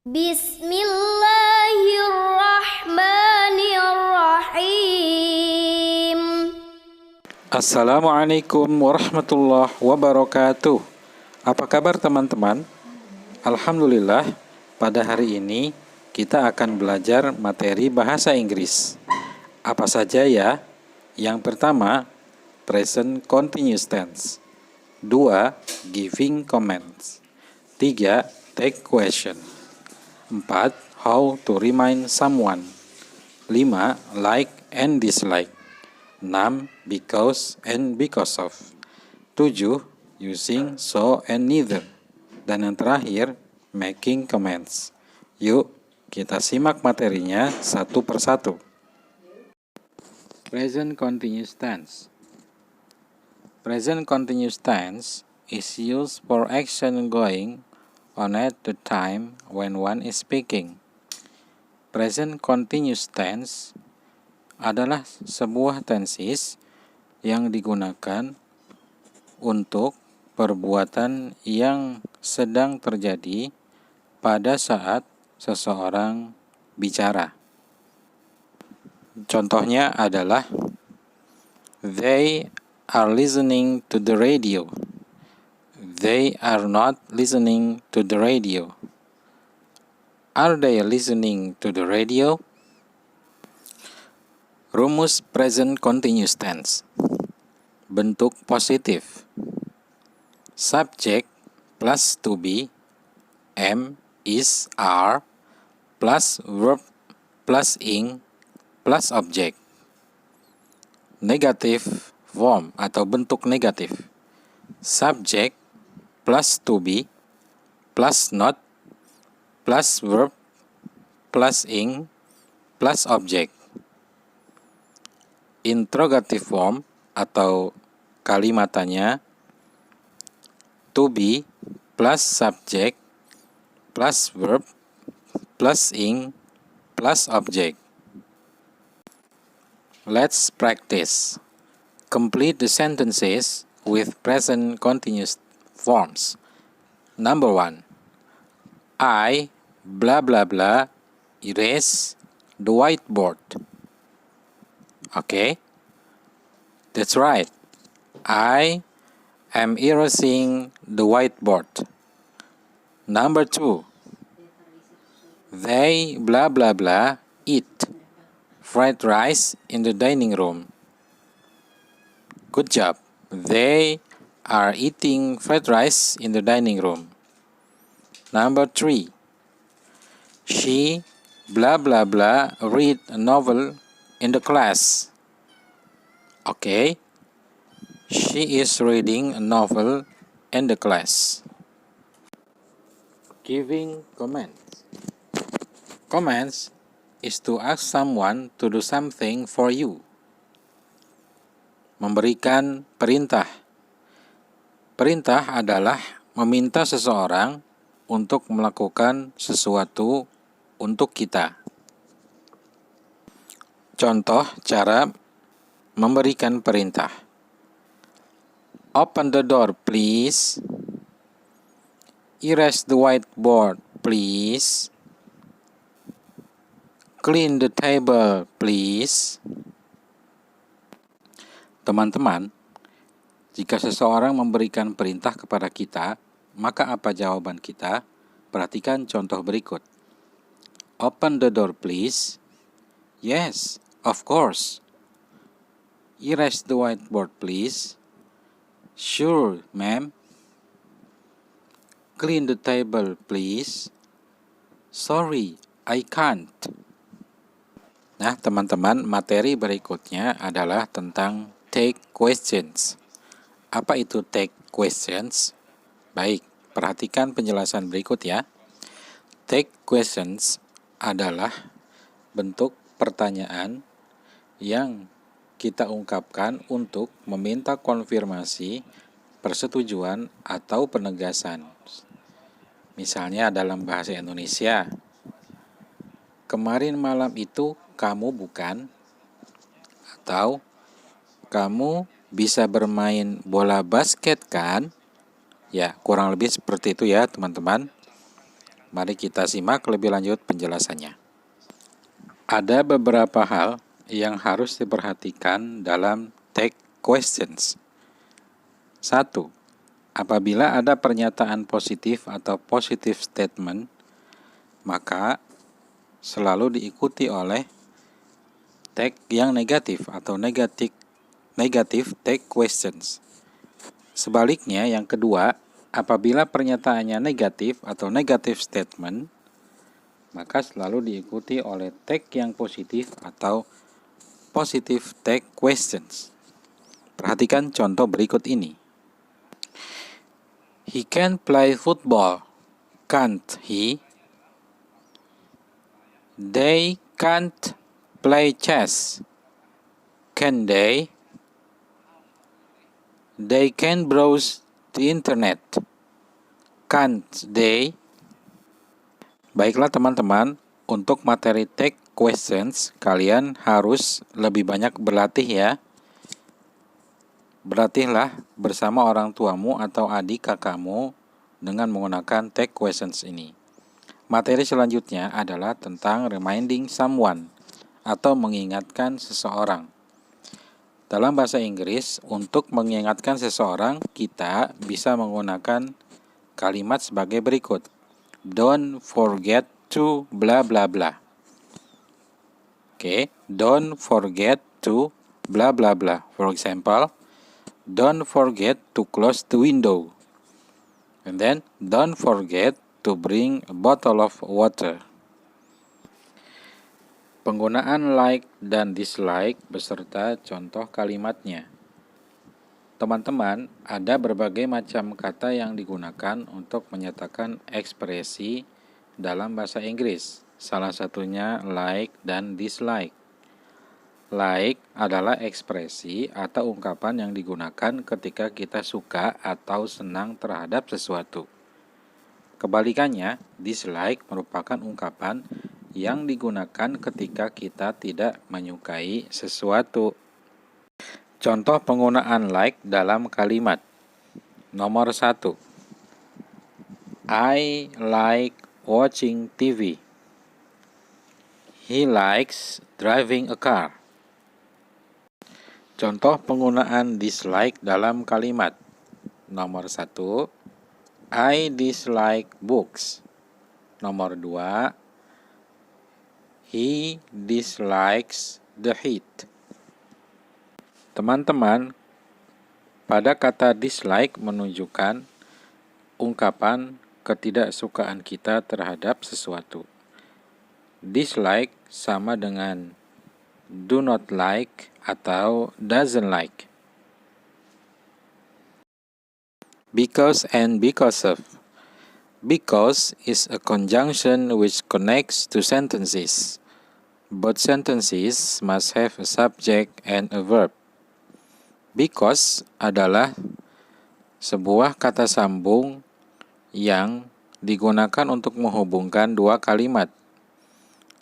Bismillahirrahmanirrahim. Assalamualaikum warahmatullahi wabarakatuh. Apa kabar teman-teman? Alhamdulillah, pada hari ini kita akan belajar materi bahasa Inggris. Apa saja ya? Yang pertama, present continuous tense. 2. Giving comments. 3. Take question. 4. How to remind someone. 5. Like and dislike. 6. Because and because of. 7. Using so and neither. Dan yang terakhir, making comments. Yuk, kita simak materinya satu persatu. Present continuous tense. Present continuous tense is used for action going on at the time when one is speaking. Present continuous tense adalah sebuah tenses yang digunakan untuk perbuatan yang sedang terjadi pada saat seseorang bicara. Contohnya adalah they are listening to the radio. They are not listening to the radio. Are they listening to the radio? Rumus present continuous tense. Bentuk positif. Subject plus to be, am, is, are, plus verb plus ing, plus object. Negative form atau bentuk negatif. Subject plus to be, plus not, plus verb, plus ing, plus object. Interrogative form atau kalimatannya to be plus subject plus verb plus ing plus object. Let's practice. Complete the sentences with present continuous forms. Number 1. I, blah blah blah, erase the whiteboard. Okay, that's right. I am erasing the whiteboard. Number 2. They, blah blah blah, eat fried rice in the dining room. Good job. They are eating fried rice in the dining room. Number 3. She, blah blah blah, read a novel in the class. Okay. She is reading a novel in the class. Giving comments. Comments is to ask someone to do something for you. Memberikan perintah. Perintah adalah meminta seseorang untuk melakukan sesuatu untuk kita. Contoh cara memberikan perintah. Open the door, please. Erase the whiteboard, please. Clean the table, please. Teman-teman, jika seseorang memberikan perintah kepada kita, maka apa jawaban kita? Perhatikan contoh berikut. Open the door, please. Yes, of course. Erase the whiteboard, please. Sure, ma'am. Clean the table, please. Sorry, I can't. Nah, teman-teman, materi berikutnya adalah tentang take questions. Apa itu take questions? Baik, perhatikan penjelasan berikut ya. Take questions adalah bentuk pertanyaan yang kita ungkapkan untuk meminta konfirmasi, persetujuan, atau penegasan. Misalnya dalam bahasa Indonesia, kemarin malam itu kamu bukan? Atau kamu bisa bermain bola basket kan? Ya, kurang lebih seperti itu ya teman-teman. Mari kita simak lebih lanjut penjelasannya. Ada beberapa hal yang harus diperhatikan dalam take questions. 1. Apabila ada pernyataan positif atau positive statement, maka selalu diikuti oleh take yang negatif atau negative take questions. Sebaliknya, yang kedua, apabila pernyataannya negatif atau negative statement, maka selalu diikuti oleh take yang positif atau positive take questions. Perhatikan contoh berikut ini. He can play football, can't he? They can't play chess, can they? They can browse the internet, can't they? Baiklah teman-teman, untuk materi take questions, kalian harus lebih banyak berlatih ya. Berlatihlah bersama orang tuamu atau adik kakakmu dengan menggunakan take questions ini. Materi selanjutnya adalah tentang reminding someone atau mengingatkan seseorang. Dalam bahasa Inggris, untuk mengingatkan seseorang, kita bisa menggunakan kalimat sebagai berikut. Don't forget to bla bla bla. Oke, don't forget to bla bla bla. For example, don't forget to close the window. And then, don't forget to bring a bottle of water. Penggunaan like dan dislike beserta contoh kalimatnya. Teman-teman, ada berbagai macam kata yang digunakan untuk menyatakan ekspresi dalam bahasa Inggris. Salah satunya like dan dislike. Like adalah ekspresi atau ungkapan yang digunakan ketika kita suka atau senang terhadap sesuatu. Kebalikannya, dislike merupakan ungkapan yang digunakan ketika kita tidak menyukai sesuatu. Contoh penggunaan like dalam kalimat. Nomor 1. I like watching TV. He likes driving a car. Contoh penggunaan dislike dalam kalimat. Nomor 1. I dislike books. Nomor 2. He dislikes the heat. Teman-teman, pada kata dislike menunjukkan ungkapan ketidaksukaan kita terhadap sesuatu. Dislike sama dengan do not like atau doesn't like. Because and because of. Because is a conjunction which connects two sentences. Both sentences must have a subject and a verb. Because adalah sebuah kata sambung yang digunakan untuk menghubungkan dua kalimat.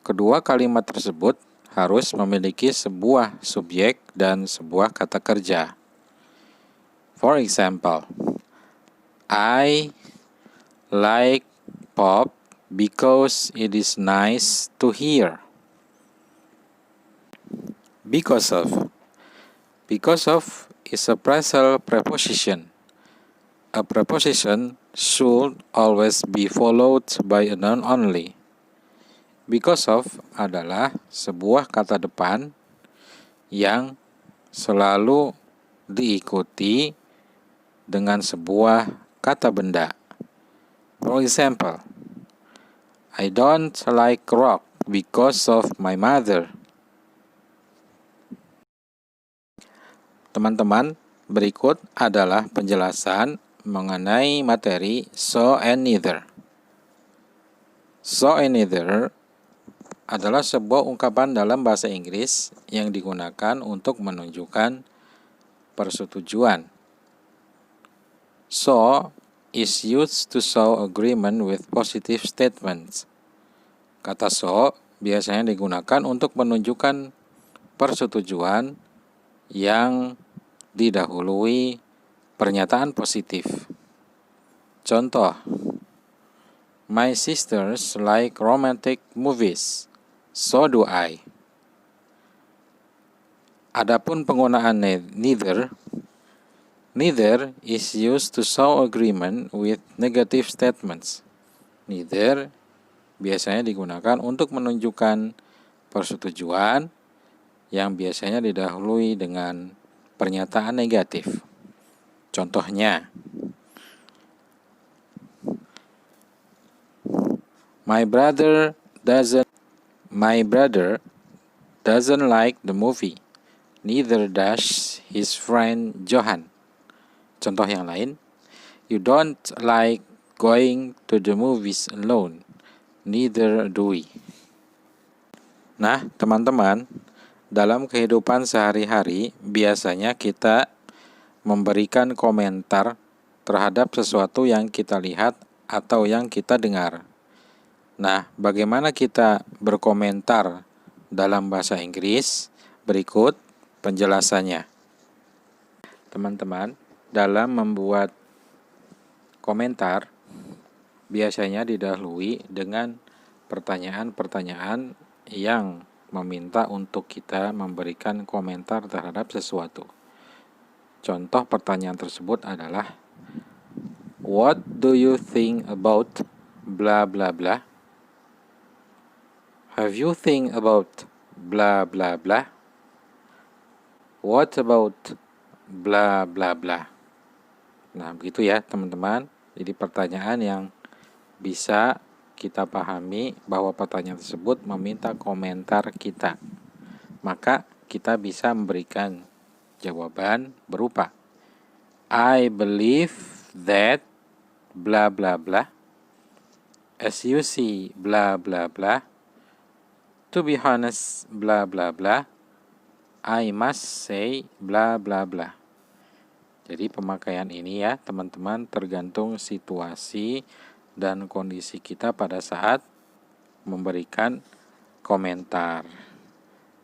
Kedua kalimat tersebut harus memiliki sebuah subjek dan sebuah kata kerja. For example, I like pop because it is nice to hear. Because of. Because of is a phrasal preposition. A preposition should always be followed by a noun only. Because of adalah sebuah kata depan yang selalu diikuti dengan sebuah kata benda. For example, I don't like rock because of my mother. Teman-teman, berikut adalah penjelasan mengenai materi so and neither. So and neither adalah sebuah ungkapan dalam bahasa Inggris yang digunakan untuk menunjukkan persetujuan. So is used to show agreement with positive statements. Kata so biasanya digunakan untuk menunjukkan persetujuan yang didahului pernyataan positif. Contoh, My sisters like romantic movies. So do I. Adapun penggunaan neither is used to show agreement with negative statements. Neither biasanya digunakan untuk menunjukkan persetujuan yang biasanya didahului dengan pernyataan negatif. Contohnya, My brother doesn't like the movie. Neither does his friend Johan. Contoh yang lain, You don't like going to the movies alone. Neither do we. Nah, teman-teman, dalam kehidupan sehari-hari biasanya kita memberikan komentar terhadap sesuatu yang kita lihat atau yang kita dengar. Nah, bagaimana kita berkomentar dalam bahasa Inggris? Berikut penjelasannya. Teman-teman, dalam membuat komentar biasanya didahului dengan pertanyaan-pertanyaan yang meminta untuk kita memberikan komentar terhadap sesuatu. Contoh pertanyaan tersebut adalah, What do you think about blah blah blah? Have you think about blah blah blah? What about blah blah blah? Nah, begitu ya teman-teman. Jadi pertanyaan yang bisa kita pahami bahwa pertanyaan tersebut meminta komentar kita. Maka kita bisa memberikan jawaban berupa I believe that blah blah blah. As you see blah blah blah. To be honest blah blah blah. I must say blah blah blah. Jadi pemakaian ini ya teman-teman tergantung situasi dan kondisi kita pada saat memberikan komentar.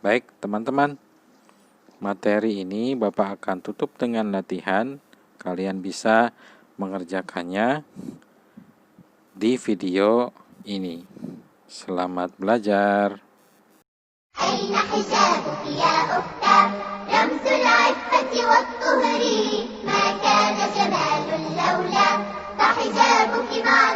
Baik teman-teman, materi ini Bapak akan tutup dengan latihan. Kalian bisa mengerjakannya di video ini. Selamat belajar. أين حسابك يا أختاه رمز العفة والطهر ما كان جمال لولا فحجابك معنى